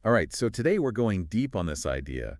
All right, so today we're going deep on this idea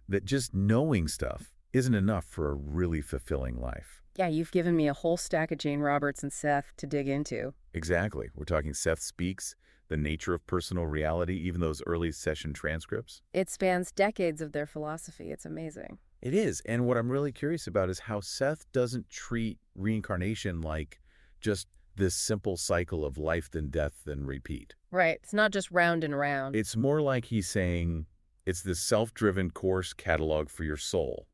that just knowing stuff isn't enough for a really fulfilling life. Yeah, you've given me a whole stack of Jane Roberts and Seth to dig into. Exactly. We're talking Seth Speaks, The Nature of Personal Reality, even those early session transcripts. It spans decades of their philosophy. It's amazing. It is, and what I'm really curious about is how Seth doesn't treat reincarnation like just this simple cycle of life, then death, then repeat. Right. It's not just round and round. It's more like he's saying it's this self-driven course catalog for your soul.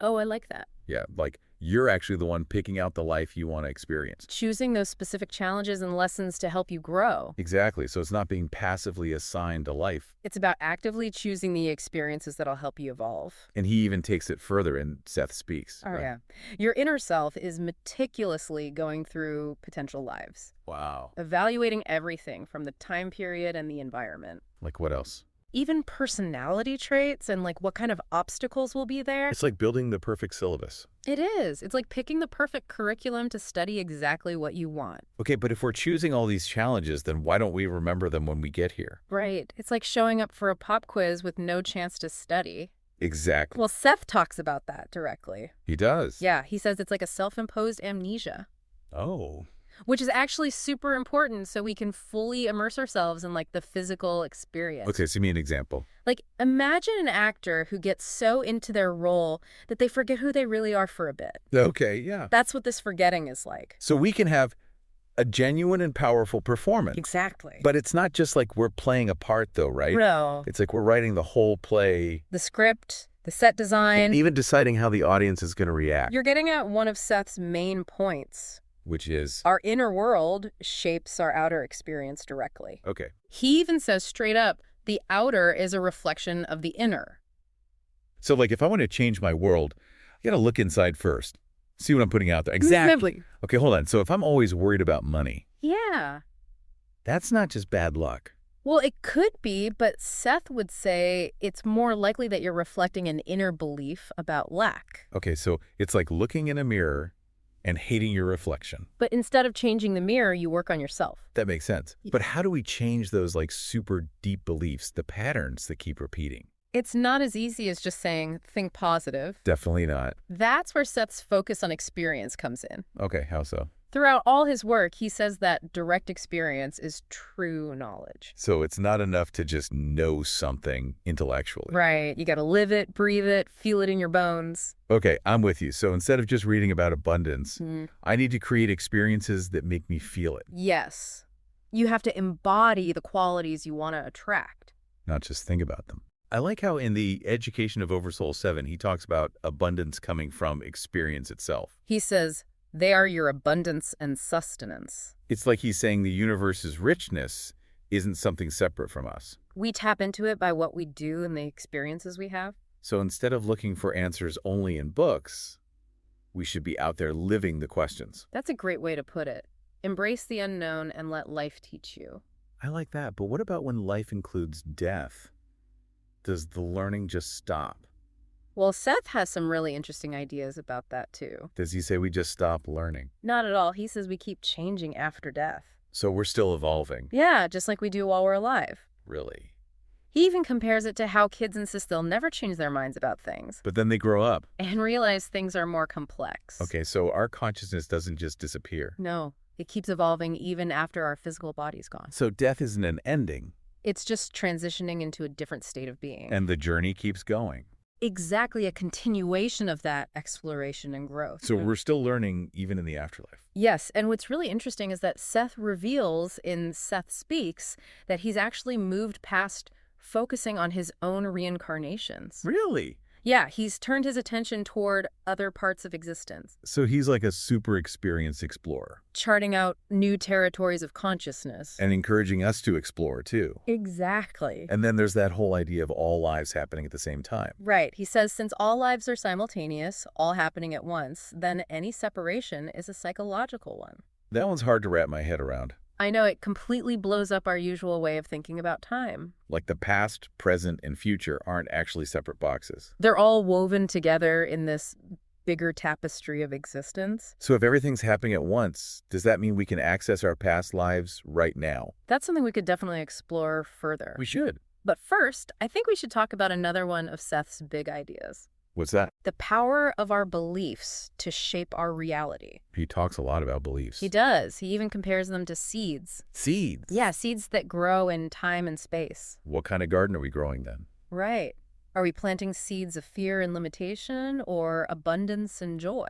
Oh, I like that. Yeah, like you're actually the one picking out the life you want to experience. Choosing those specific challenges and lessons to help you grow. Exactly. So it's not being passively assigned a life. It's about actively choosing the experiences that'll help you evolve. And he even takes it further in Seth Speaks. Oh, right? yeah. Your inner self is meticulously going through potential lives, Wow. evaluating everything from the time period and the environment. Like what else? Even personality traits and like what kind of obstacles will be there. It's like building the perfect syllabus. It is. It's like picking the perfect curriculum to study exactly what you want. Okay, but if we're choosing all these challenges, then why don't we remember them when we get here? Right. It's like showing up for a pop quiz with no chance to study. Exactly. Well, Seth talks about that directly. He does. Yeah, he says it's like a self-imposed amnesia, Oh. which is actually super important so we can fully immerse ourselves in like the physical experience. Okay, so give me an example. Like imagine an actor who gets so into their role that they forget who they really are for a bit. Okay, yeah. That's what this forgetting is like. So we can have a genuine and powerful performance. Exactly. But it's not just like we're playing a part though, right? No. It's like we're writing the whole play. The script, the set design. And even deciding how the audience is going to react. You're getting at one of Seth's main points. Which is? Our inner world shapes our outer experience directly. Okay. He even says straight up, the outer is a reflection of the inner. So like if I want to change my world, I got to look inside first. See what I'm putting out there. Exactly. Okay, hold on. So if I'm always worried about money. Yeah. That's not just bad luck. Well, it could be, but Seth would say it's more likely that you're reflecting an inner belief about lack. Okay, so it's like looking in a mirror and hating your reflection. But instead of changing the mirror, you work on yourself. That makes sense. But how do we change those like super deep beliefs, the patterns that keep repeating? It's not as easy as just saying, think positive. Definitely not. That's where Seth's focus on experience comes in. Okay, how so? Throughout all his work, he says that direct experience is true knowledge. So it's not enough to just know something intellectually. Right. You got to live it, breathe it, feel it in your bones. Okay, I'm with you. So instead of just reading about abundance, I need to create experiences that make me feel it. Yes. You have to embody the qualities you want to attract. Not just think about them. I like how in the Education of Oversoul 7, he talks about abundance coming from experience itself. He says, they are your abundance and sustenance. It's like he's saying the universe's richness isn't something separate from us. We tap into it by what we do and the experiences we have. So instead of looking for answers only in books, we should be out there living the questions. That's a great way to put it. Embrace the unknown and let life teach you. I like that, but what about when life includes death? Does the learning just stop? Well, Seth has some really interesting ideas about that, too. Does he say we just stop learning? Not at all. He says we keep changing after death. So we're still evolving? Yeah, just like we do while we're alive. Really? He even compares it to how kids insist they'll never change their minds about things. But then they grow up. And realize things are more complex. Okay, so our consciousness doesn't just disappear. No, it keeps evolving even after our physical body's gone. So death isn't an ending. It's just transitioning into a different state of being. And the journey keeps going. Exactly a continuation of that exploration and growth. So we're still learning even in the afterlife. Yes, and what's really interesting is that Seth reveals in Seth Speaks that he's actually moved past focusing on his own reincarnations. Really? Yeah, he's turned his attention toward other parts of existence. So he's like a super experienced explorer. Charting out new territories of consciousness. And encouraging us to explore, too. Exactly. And then there's that whole idea of all lives happening at the same time. Right. He says since all lives are simultaneous, all happening at once, then any separation is a psychological one. That one's hard to wrap my head around. I know, it completely blows up our usual way of thinking about time. Like the past, present, and future aren't actually separate boxes. They're all woven together in this bigger tapestry of existence. So if everything's happening at once, does that mean we can access our past lives right now? That's something we could definitely explore further. We should. But first, I think we should talk about another one of Seth's big ideas. What's that? The power of our beliefs to shape our reality. He talks a lot about beliefs. He does. He even compares them to seeds. Seeds? Yeah, seeds that grow in time and space. What kind of garden are we growing then? Right. Are we planting seeds of fear and limitation or abundance and joy?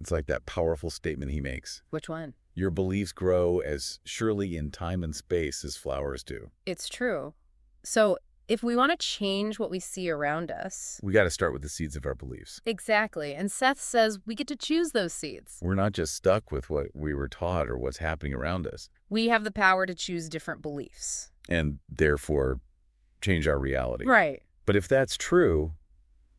It's like that powerful statement he makes. Which one? Your beliefs grow as surely in time and space as flowers do. It's true. So if we want to change what we see around us... We got to start with the seeds of our beliefs. Exactly. And Seth says we get to choose those seeds. We're not just stuck with what we were taught or what's happening around us. We have the power to choose different beliefs. And therefore change our reality. Right. But if that's true,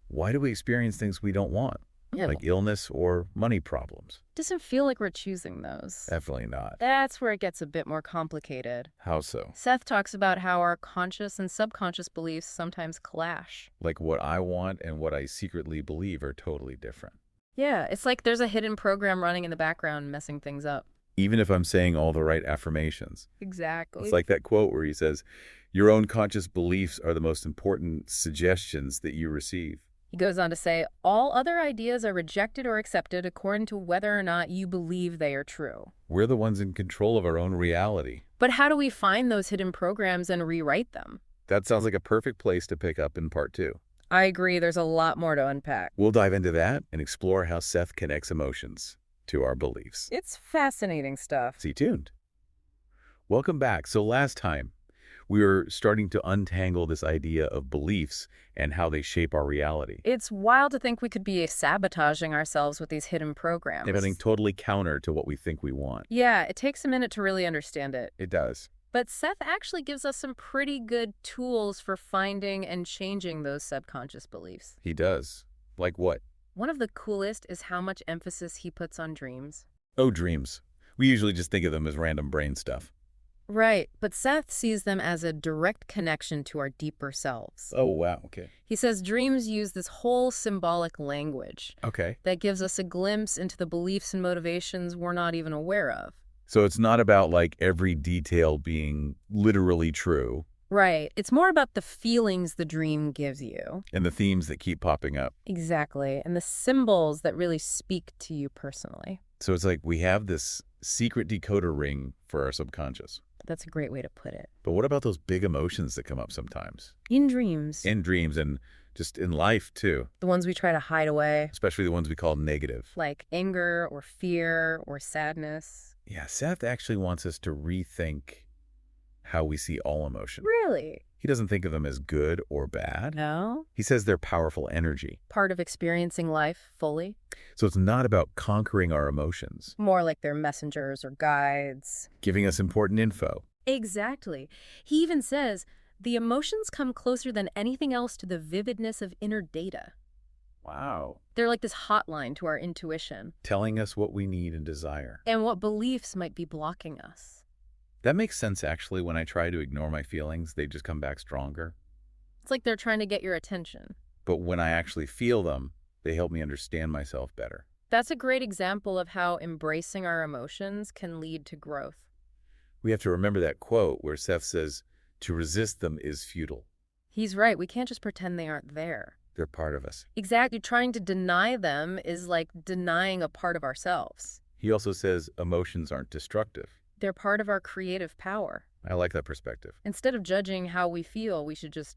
why do we experience things we don't want? Yeah. Like illness or money problems? Doesn't feel like we're choosing those. Definitely not. That's where it gets a bit more complicated. How so? Seth talks about how our conscious and subconscious beliefs sometimes clash. Like what I want and what I secretly believe are totally different. Yeah, it's like there's a hidden program running in the background messing things up. Even if I'm saying all the right affirmations. Exactly. It's like that quote where he says, your own conscious beliefs are the most important suggestions that you receive. He goes on to say, all other ideas are rejected or accepted according to whether or not you believe they are true. We're the ones in control of our own reality. But how do we find those hidden programs and rewrite them? That sounds like a perfect place to pick up in part 2. I agree, there's a lot more to unpack. We'll dive into that and explore how Seth connects emotions to our beliefs. It's fascinating stuff. Stay tuned. Welcome back. So last time, we were starting to untangle this idea of beliefs and how they shape our reality. It's wild to think we could be sabotaging ourselves with these hidden programs. And running totally counter to what we think we want. Yeah, it takes a minute to really understand it. It does. But Seth actually gives us some pretty good tools for finding and changing those subconscious beliefs. He does. Like what? One of the coolest is how much emphasis he puts on dreams. Oh, dreams. We usually just think of them as random brain stuff. Right, but Seth sees them as a direct connection to our deeper selves. Oh, wow. Okay. He says dreams use this whole symbolic language Okay. that gives us a glimpse into the beliefs and motivations we're not even aware of. So it's not about like every detail being literally true. Right. It's more about the feelings the dream gives you. And the themes that keep popping up. Exactly. And the symbols that really speak to you personally. So it's like we have this secret decoder ring for our subconscious. That's a great way to put it. But what about those big emotions that come up sometimes? In dreams. In dreams and just in life, too. The ones we try to hide away. Especially the ones we call negative. Like anger or fear or sadness. Yeah, Seth actually wants us to rethink how we see all emotion. Really? He doesn't think of them as good or bad. No? He says they're powerful energy. Part of experiencing life fully. So it's not about conquering our emotions. More like they're messengers or guides. Giving us important info. Exactly. He even says, the emotions come closer than anything else to the vividness of inner data. Wow. They're like this hotline to our intuition. Telling us what we need and desire. And what beliefs might be blocking us. That makes sense, actually. When I try to ignore my feelings, they just come back stronger. It's like they're trying to get your attention. But when I actually feel them, they help me understand myself better. That's a great example of how embracing our emotions can lead to growth. We have to remember that quote where Seth says, to resist them is futile. He's right. We can't just pretend they aren't there. They're part of us. Exactly. Trying to deny them is like denying a part of ourselves. He also says emotions aren't destructive. They're part of our creative power. I like that perspective. Instead of judging how we feel, we should just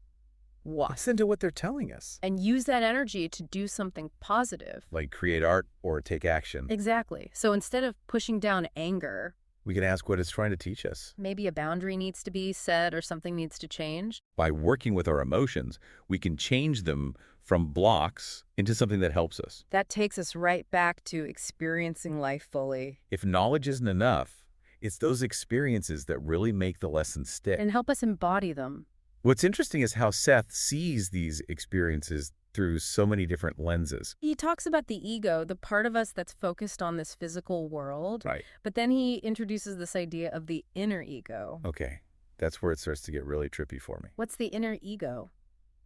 watch. Listen to what they're telling us. And use that energy to do something positive. Like create art or take action. Exactly. So instead of pushing down anger, We can ask what it's trying to teach us. maybe a boundary needs to be set or something needs to change. By working with our emotions, we can change them from blocks into something that helps us. That takes us right back to experiencing life fully If knowledge isn't enough, it's those experiences that really make the lesson stick. and help us embody them. What's interesting is how Seth sees these experiences through so many different lenses. He talks about the ego, the part of us that's focused on this physical world. Right. But then he introduces this idea of the inner ego. Okay. That's where it starts to get really trippy for me. What's the inner ego?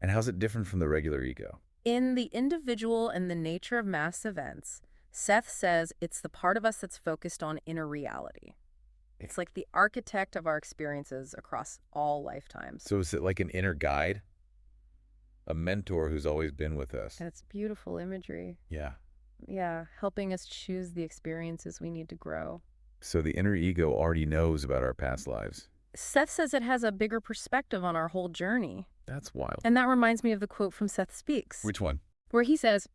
And how's it different from the regular ego? In The Individual and the Nature of Mass Events, Seth says it's the part of us that's focused on inner reality. It's like the architect of our experiences across all lifetimes. So is it like an inner guide? A mentor who's always been with us? And it's beautiful imagery. Yeah. Yeah, helping us choose the experiences we need to grow. So the inner ego already knows about our past lives. Seth says it has a bigger perspective on our whole journey. That's wild. And that reminds me of the quote from Seth Speaks. Which one? Where he says,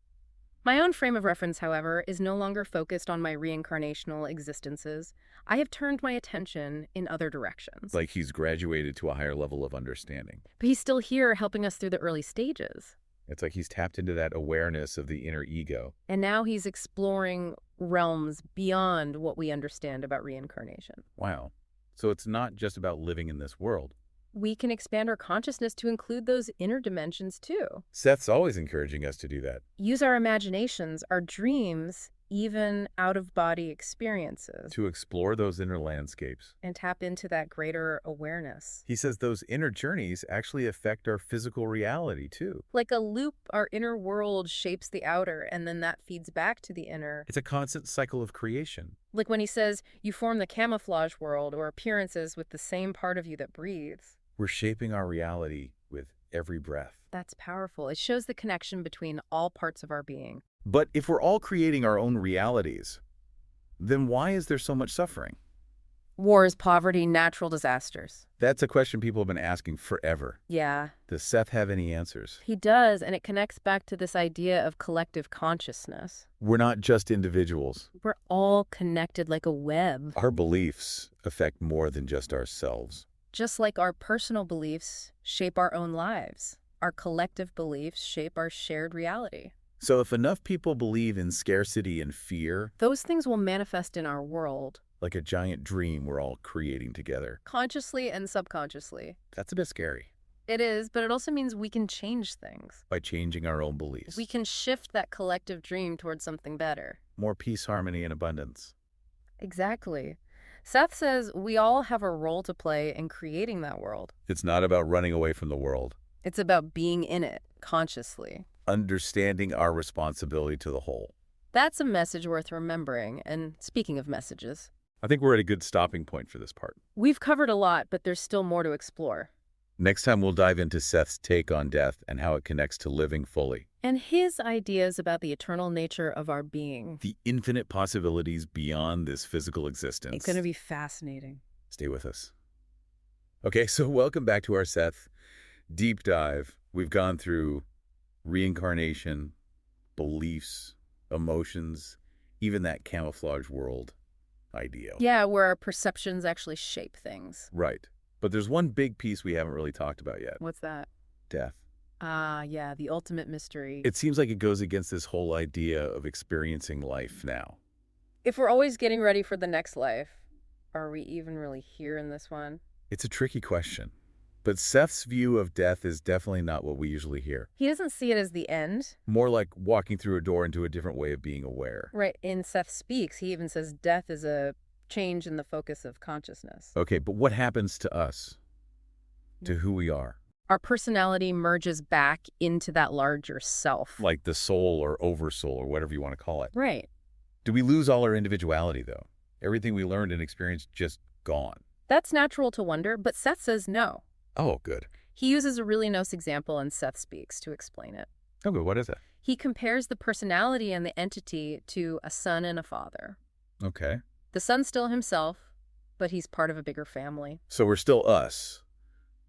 "My own frame of reference, however, is no longer focused on my reincarnational existences. I have turned my attention in other directions." Like he's graduated to a higher level of understanding. But he's still here helping us through the early stages. It's like he's tapped into that awareness of the inner ego. And now he's exploring realms beyond what we understand about reincarnation. Wow. So it's not just about living in this world. We can expand our consciousness to include those inner dimensions too. Seth's always encouraging us to do that. Use our imaginations, our dreams, even out-of-body experiences, To explore those inner landscapes. and tap into that greater awareness. He says those inner journeys actually affect our physical reality too. Like a loop, our inner world shapes the outer, and then that feeds back to the inner. It's a constant cycle of creation. Like when he says, you form the camouflage world or appearances with the same part of you that breathes. We're shaping our reality with every breath. That's powerful. It shows the connection between all parts of our being. But if we're all creating our own realities, then why is there so much suffering? Wars, poverty, natural disasters. That's a question people have been asking forever. Yeah, Does Seth have any answers? he does, and it connects back to this idea of collective consciousness. We're not just individuals. We're all connected like a web. Our beliefs affect more than just ourselves. Just like our personal beliefs shape our own lives, our collective beliefs shape our shared reality. So if enough people believe in scarcity and fear, Those things will manifest in our world, like a giant dream we're all creating together, consciously and subconsciously. that's a bit scary. It is, but it also means we can change things. By changing our own beliefs. We can shift that collective dream towards something better. More peace, harmony, and abundance. Exactly. Seth says we all have a role to play in creating that world. It's not about running away from the world. It's about being in it, consciously. Understanding our responsibility to the whole. That's a message worth remembering, and speaking of messages, I think we're at a good stopping point for this part. we've covered a lot, but there's still more to explore. Next time we'll dive into Seth's take on death and how it connects to living fully. And his ideas about the eternal nature of our being. The infinite possibilities beyond this physical existence. It's going to be fascinating. Stay with us. Okay, so welcome back to our Seth deep dive. We've gone through reincarnation, beliefs, emotions, even that camouflage world idea. Yeah, where our perceptions actually shape things. Right. But there's one big piece we haven't really talked about yet. What's that? Death. Yeah, the ultimate mystery. It seems like it goes against this whole idea of experiencing life now. If we're always getting ready for the next life, are we even really here in this one? It's a tricky question. But Seth's view of death is definitely not what we usually hear. He doesn't see it as the end. More like walking through a door into a different way of being aware. Right, in Seth Speaks, he even says death is a change in the focus of consciousness. Okay, but what happens to us? To who we are? Our personality merges back into that larger self. Like the soul or oversoul or whatever you want to call it. Right. Do we lose all our individuality, though? Everything we learned and experienced just gone? That's natural to wonder, but Seth says no. Oh, good. He uses a really nice example in Seth Speaks to explain it. Okay, what is it? He compares the personality and the entity to a son and a father. Okay. The son's still himself, but he's part of a bigger family. So we're still us,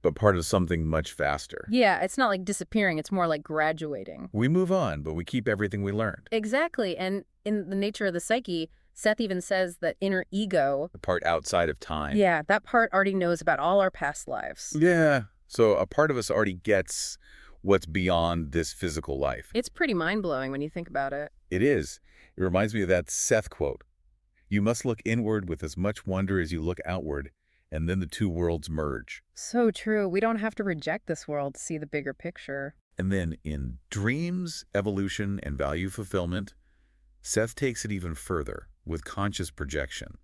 but part of something much faster. Yeah, it's not like disappearing, it's more like graduating. We move on, but we keep everything we learned. Exactly, and in the nature of the psyche, Seth even says that inner ego, The part outside of time. yeah, that part already knows about all our past lives. Yeah. So a part of us already gets what's beyond this physical life. It's pretty mind-blowing when you think about it. It is. It reminds me of that Seth quote. You must look inward with as much wonder as you look outward, and then the two worlds merge. So true. We don't have to reject this world to see the bigger picture. And then in dreams, evolution, and value fulfillment, Seth takes it even further with conscious projection.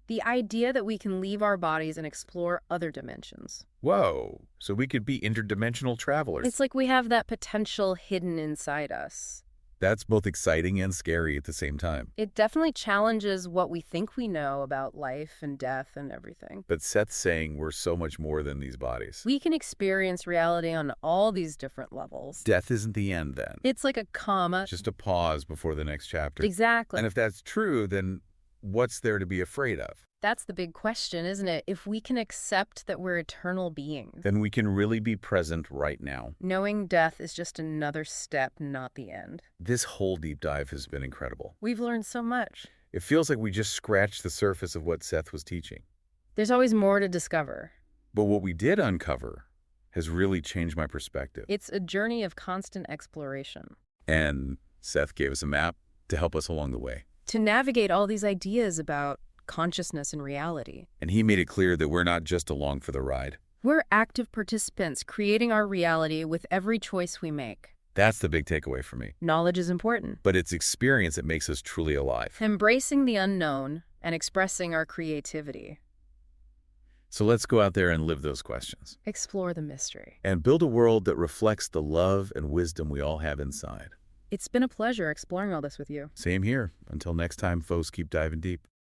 The idea that we can leave our bodies and explore other dimensions. Whoa, so we could be interdimensional travelers. It's like we have that potential hidden inside us. That's both exciting and scary at the same time. It definitely challenges what we think we know about life and death and everything. But Seth's saying we're so much more than these bodies. We can experience reality on all these different levels. Death isn't the end then. It's like a comma. Just a pause before the next chapter. Exactly. And if that's true, then what's there to be afraid of? That's the big question, isn't it? If we can accept that we're eternal beings, Then we can really be present right now. knowing death is just another step, not the end. This whole deep dive has been incredible. We've learned so much. It feels like we just scratched the surface of what Seth was teaching. There's always more to discover. But what we did uncover has really changed my perspective. It's a journey of constant exploration. And Seth gave us a map to help us along the way. To navigate all these ideas about consciousness and reality. And he made it clear that we're not just along for the ride. We're active participants creating our reality with every choice we make. That's the big takeaway for me. Knowledge is important. But it's experience that makes us truly alive. Embracing the unknown and expressing our creativity. So let's go out there and live those questions. Explore the mystery. And build a world that reflects the love and wisdom we all have inside. It's been a pleasure exploring all this with you. Same here. Until next time, folks, keep diving deep.